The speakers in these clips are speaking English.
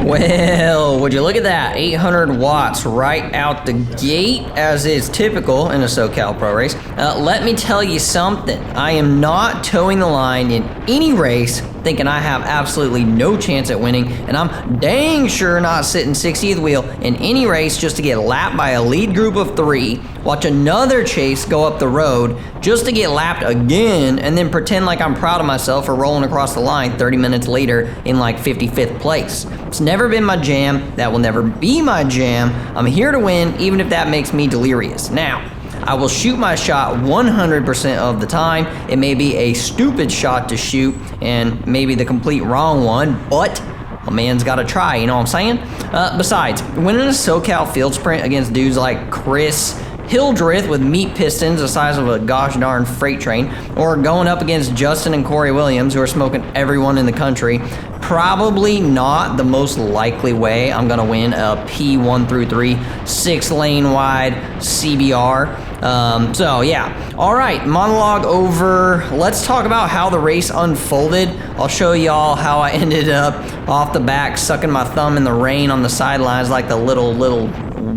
Well, would you look at that? 800 watts right out the gate, as is typical in a SoCal Pro race. Let me tell you something. I am not towing the line in any race thinking I have absolutely no chance at winning, and I'm dang sure not sitting 60th wheel in any race just to get lapped by a lead group of 3, watch another chase go up the road just to get lapped again, and then pretend like I'm proud of myself for rolling across the line 30 minutes later in like 55th place. It's never been my jam. That will never be my jam. I'm here to win, even if that makes me delirious. Now, I will shoot my shot 100% of the time. It may be a stupid shot to shoot and maybe the complete wrong one, but a man's got to try, you know what I'm saying? Besides, winning a SoCal Field Sprint against dudes like Chris Hildreth with meat pistons the size of a gosh darn freight train, or going up against Justin and Corey Williams, who are smoking everyone in the country, probably not the most likely way I'm gonna win a P1 through 3 6-lane wide CBR. So yeah, all right, monologue over. Let's talk about how the race unfolded. I'll show y'all how I ended up off the back sucking my thumb in the rain on the sidelines like the little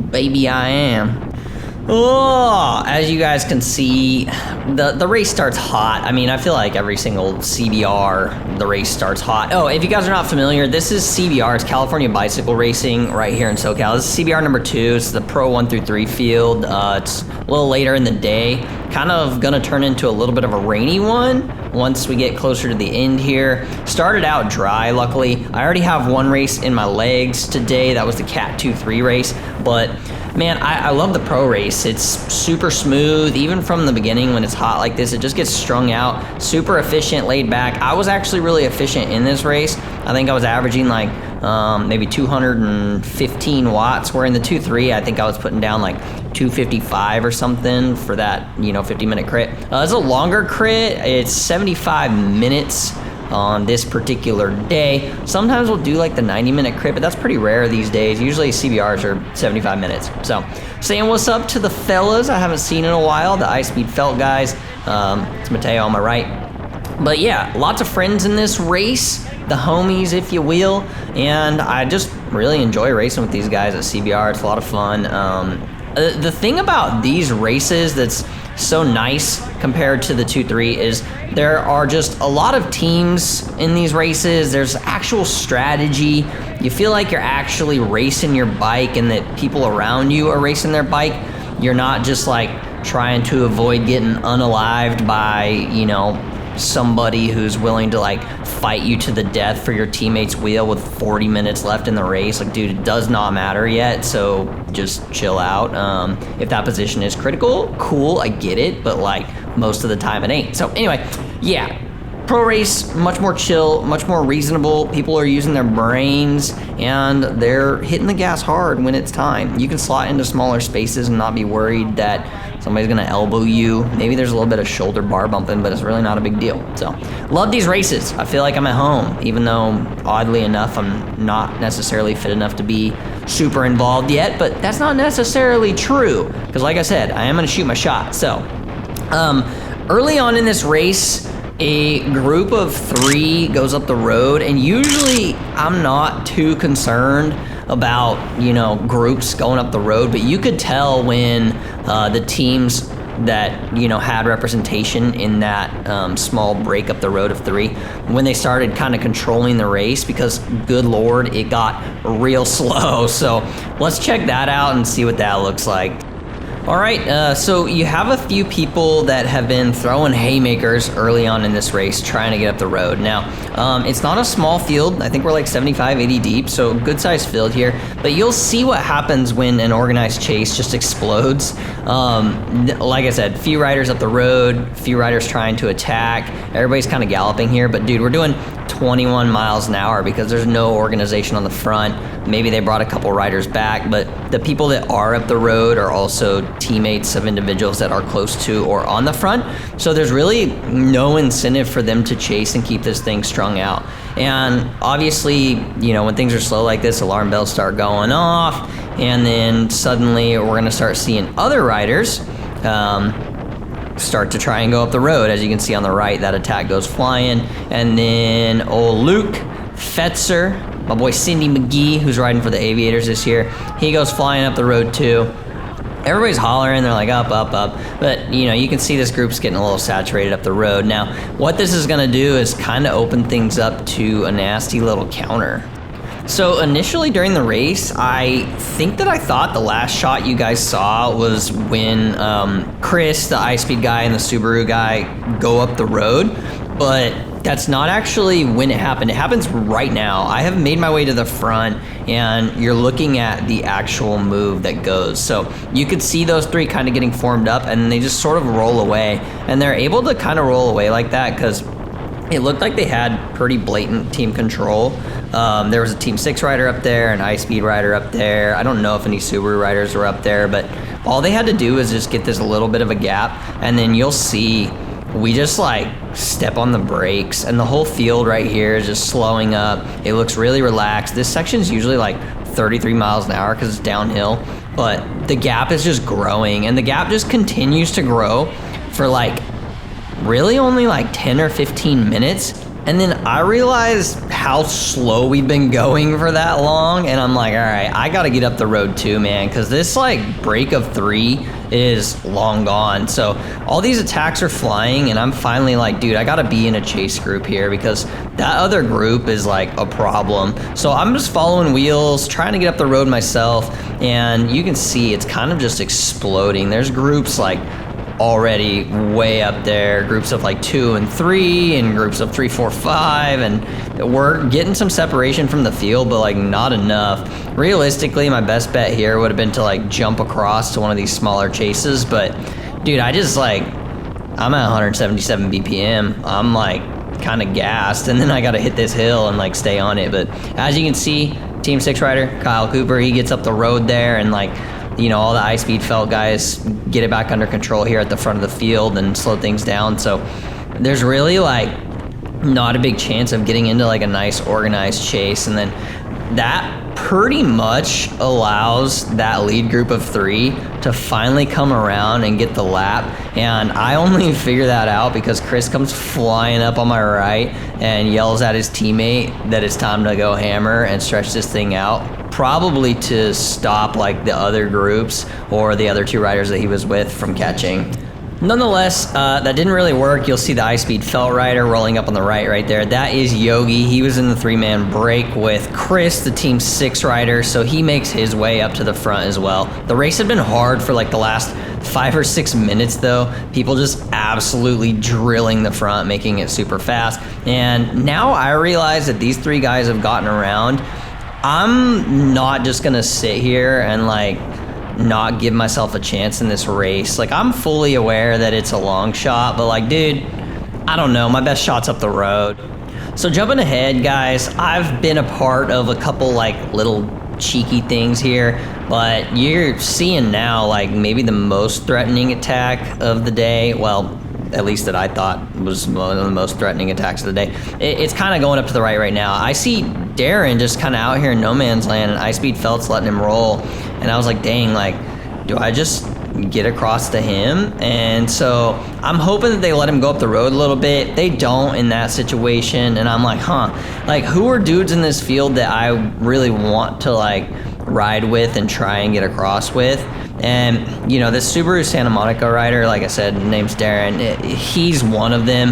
baby I am. Oh, as you guys can see, the race starts hot. I mean, I feel like every single CBR, the race starts hot. Oh, if you guys are not familiar, this is CBR. It's California Bicycle Racing right here in SoCal. This is CBR number 2. It's the Pro 1 through 3 field. It's a little later in the day. Kind of gonna turn into a little bit of a rainy one once we get closer to the end here. Started out dry, luckily. I already have one race in my legs today. That was the Cat 2-3 race, but man, I love the pro race. It's super smooth, even from the beginning when it's hot like this. It just gets strung out, super efficient, laid back. I was actually really efficient in this race. I think I was averaging like maybe 215 watts, where in the 2-3, I think I was putting down like 255 or something for that, 50-minute crit. It's a longer crit. It's 75 minutes on this particular day. Sometimes we'll do like the 90-minute crit, but that's pretty rare these days. Usually CBRs are 75 minutes. So saying what's up to the fellas I haven't seen in a while, the Ice Speed Felt guys. It's Mateo on my right. But yeah, lots of friends in this race, the homies, if you will, and I just really enjoy racing with these guys at CBR. It's a lot of fun. The thing about these races that's so nice compared to the 2-3 is there are just a lot of teams in these races. There's actual strategy. You feel like you're actually racing your bike and that people around you are racing their bike. You're not just like trying to avoid getting unalived by, somebody who's willing to like fight you to the death for your teammate's wheel with 40 minutes left in the race. Like, dude, it does not matter yet, so just chill out. If that position is critical, cool, I get it, but like most of the time it ain't. So anyway, yeah, pro race, much more chill, much more reasonable. People are using their brains and they're hitting the gas hard when it's time. You can slot into smaller spaces and not be worried that somebody's gonna elbow you. Maybe there's a little bit of shoulder bar bumping, but it's really not a big deal. So, love these races. I feel like I'm at home, even though, oddly enough, I'm not necessarily fit enough to be super involved yet, but that's not necessarily true, because like I said, I am gonna shoot my shot. So, early on in this race, a group of 3 goes up the road, and usually I'm not too concerned about, groups going up the road, but you could tell when the teams that, had representation in that small break up the road of 3, when they started kind of controlling the race, because good Lord, it got real slow. So let's check that out and see what that looks like. All right, so you have a few people that have been throwing haymakers early on in this race trying to get up the road. Now, it's not a small field. I think we're like 75, 80 deep, so good sized field here. But you'll see what happens when an organized chase just explodes. Like I said, few riders up the road, few riders trying to attack. Everybody's kind of galloping here, but dude, we're doing 21 miles an hour because there's no organization on the front. Maybe they brought a couple riders back, but the people that are up the road are also teammates of individuals that are close to or on the front. So there's really no incentive for them to chase and keep this thing strung out. And obviously, when things are slow like this, alarm bells start going off, and then suddenly we're gonna start seeing other riders start to try and go up the road. As you can see on the right, that attack goes flying, and then old Luke Fetzer My boy Cindy McGee, who's riding for the Aviators this year, he goes flying up the road too. Everybody's hollering, they're like up, up, up. But, you can see this group's getting a little saturated up the road. Now, what this is going to do is kind of open things up to a nasty little counter. So initially during the race, I thought the last shot you guys saw was when Chris, the iSpeed guy, and the Subaru guy go up the road. But that's not actually when it happened. It happens right now. I have made my way to the front, and you're looking at the actual move that goes. So you could see those three kind of getting formed up, and they just sort of roll away. And they're able to kind of roll away like that because it looked like they had pretty blatant team control. There was a Team 6 rider up there, an iSpeed rider up there. I don't know if any Subaru riders were up there, but all they had to do was just get this little bit of a gap, and then you'll see we just like step on the brakes, and the whole field right here is just slowing up. It looks really relaxed. This section is usually like 33 miles an hour because it's downhill, but the gap is just growing, and the gap just continues to grow for like really only like 10 or 15 minutes. And then I realized how slow we've been going for that long, and I'm like, all right, I gotta get up the road too, man, because this like break of 3 is long gone. So all these attacks are flying, and I'm finally like, dude, I gotta be in a chase group here because that other group is like a problem. So I'm just following wheels, trying to get up the road myself, and you can see it's kind of just exploding. There's groups like already way up there, groups of like 2 and 3 and groups of 3, 4, 5, and we're getting some separation from the field, but like not enough. Realistically, my best bet here would have been to like jump across to one of these smaller chases, but dude, I'm at 177 BPM. I'm like kind of gassed, and then I gotta hit this hill and like stay on it. But as you can see, Team 6 rider Kyle Cooper, he gets up the road there, and like all the iSpeed felt guys get it back under control here at the front of the field and slow things down. So there's really like not a big chance of getting into like a nice organized chase. And then that pretty much allows that lead group of 3 to finally come around and get the lap. And I only figure that out because Chris comes flying up on my right and yells at his teammate that it's time to go hammer and stretch this thing out, probably to stop like the other groups or the other 2 riders that he was with from catching. Nonetheless, that didn't really work. You'll see the iSpeed felt rider rolling up on the right there. That is Yogi. He was in the 3-man break with Chris, the Team 6 rider, so he makes his way up to the front as well. The race had been hard for like the last 5 or 6 minutes though. People just absolutely drilling the front, making it super fast. And now I realize that these 3 guys have gotten around. I'm not just gonna sit here and like not give myself a chance in this race. Like, I'm fully aware that it's a long shot, but like, dude, I don't know, my best shot's up the road. So jumping ahead, guys, I've been a part of a couple like little cheeky things here, but you're seeing now like maybe the most threatening attack of the day. Well, at least that I thought was one of the most threatening attacks of the day. It's kind of going up to the right now. I see Darren just kind of out here in no man's land, and iSpeed Felt's letting him roll. And I was like, dang, like, do I just get across to him? And so I'm hoping that they let him go up the road a little bit. They don't in that situation. And I'm like, like, who are dudes in this field that I really want to like ride with and try and get across with? And this Subaru Santa Monica rider, like I said, name's Darren, he's one of them.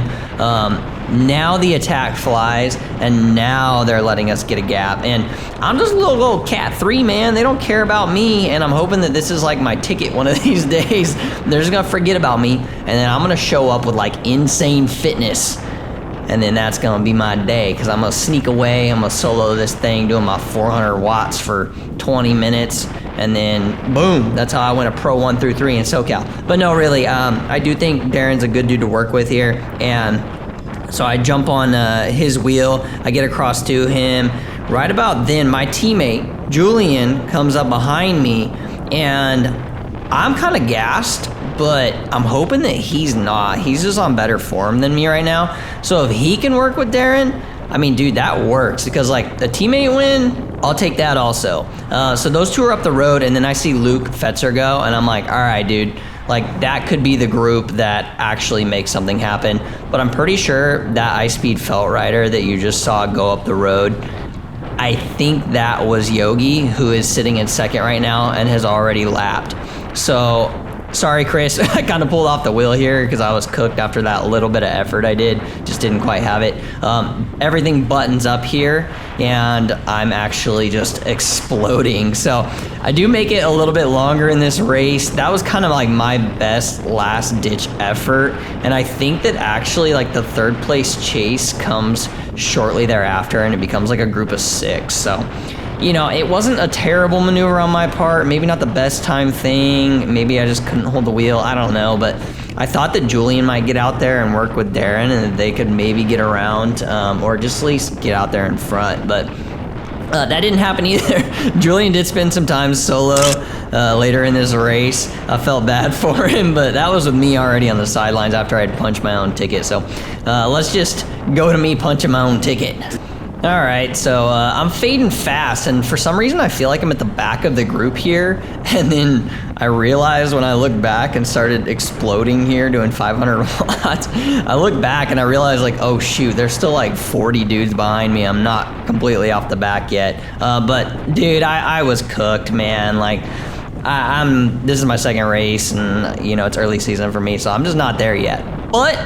Now the attack flies, and now they're letting us get a gap. And I'm just a little cat 3, man. They don't care about me, and I'm hoping that this is like my ticket one of these days. They're just gonna forget about me, and then I'm gonna show up with like insane fitness, and then that's gonna be my day, because I'm gonna sneak away, I'm gonna solo this thing doing my 400 watts for 20 minutes, and then boom, that's how I went a Pro 1 through 3 in SoCal. But no, really, I do think Darren's a good dude to work with here, and so I jump on his wheel, I get across to him. Right about then, my teammate, Julian, comes up behind me, and I'm kind of gassed, but I'm hoping that he's not. He's just on better form than me right now. So if he can work with Darren, I mean, dude, that works, because like a teammate win, I'll take that also. So those 2 are up the road, and then I see Luke Fetzer go, and I'm like, all right, dude, like that could be the group that actually makes something happen. But I'm pretty sure that iSpeed felt rider that you just saw go up the road, I think that was Yogi, who is sitting in second right now and has already lapped. So, sorry, Chris. I kind of pulled off the wheel here because I was cooked after that little bit of effort I did. Just didn't quite have it. Everything buttons up here, and I'm actually just exploding. So I do make it a little bit longer in this race. That was kind of like my best last-ditch effort, and I think that actually like the third place chase comes shortly thereafter, and it becomes like a group of 6. So, you know, it wasn't a terrible maneuver on my part. Maybe not the best time thing. Maybe I just couldn't hold the wheel. I don't know. But I thought that Julian might get out there and work with Darren, and that they could maybe get around or just at least get out there in front. But that didn't happen either. Julian did spend some time solo later in this race. I felt bad for him, but that was with me already on the sidelines after I'd punched my own ticket. So let's just go to me punching my own ticket. All right, so I'm fading fast, and for some reason I feel like I'm at the back of the group here, and then I realized when I looked back and started exploding here doing 500 watts, I looked back and I realized like, oh shoot, there's still like 40 dudes behind me. I'm not completely off the back yet, but dude, I was cooked, man. Like, this is my second race, and you know, it's early season for me, so I'm just not there yet. But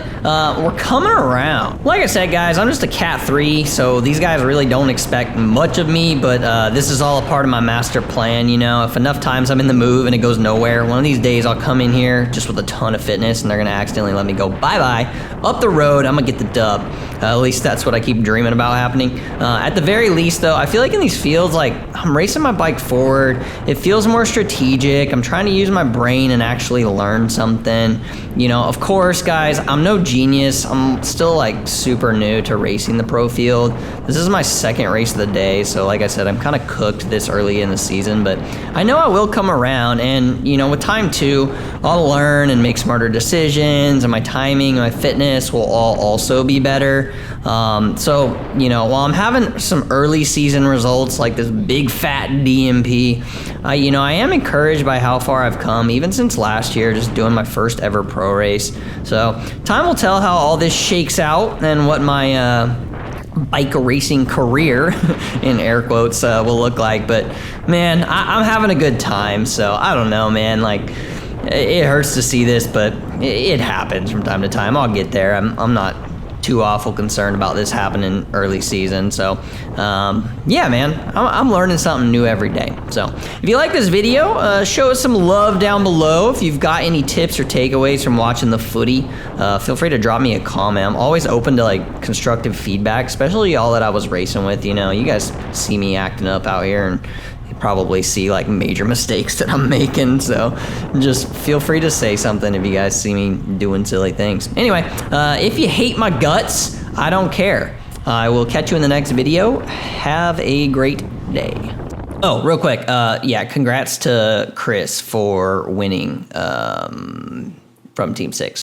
we're coming around. Like I said, guys, I'm just a Cat 3, so these guys really don't expect much of me, but this is all a part of my master plan, you know. If enough times I'm in the move and it goes nowhere, one of these days I'll come in here just with a ton of fitness, and they're gonna accidentally let me go bye-bye up the road. I'm gonna get the dub. At least that's what I keep dreaming about happening. At the very least, though, I feel like in these fields, like, I'm racing my bike forward. It feels more strategic. I'm trying to use my brain and actually learn something. You know, of course, guys, I'm no genius. I'm still, like, super new to racing the pro field. This is my second race of the day, so like I said, I'm kind of cooked this early in the season, but I know I will come around, and, you know, with time, too, I'll learn and make smarter decisions, and my timing and my fitness will all also be better. So, you know, while I'm having some early season results like this big fat DMP, you know, I am encouraged by how far I've come, even since last year, just doing my first ever pro race. So time will tell how all this shakes out and what my bike racing career, in air quotes, will look like. But man, I'm having a good time. So I don't know, man, like, it hurts to see this, but it happens from time to time. I'll get there. I'm not too awful concerned about this happening early season. So yeah, man, I'm learning something new every day. So if you like this video, show us some love down below. If you've got any tips or takeaways from watching the footy, feel free to drop me a comment. I'm always open to like constructive feedback, especially y'all that I was racing with. You know, you guys see me acting up out here, and probably see like major mistakes that I'm making, so just feel free to say something if you guys see me doing silly things. Anyway, if you hate my guts, I don't care. I will catch you in the next video. Have a great day. Oh, real quick, yeah, congrats to Chris for winning from Team 6.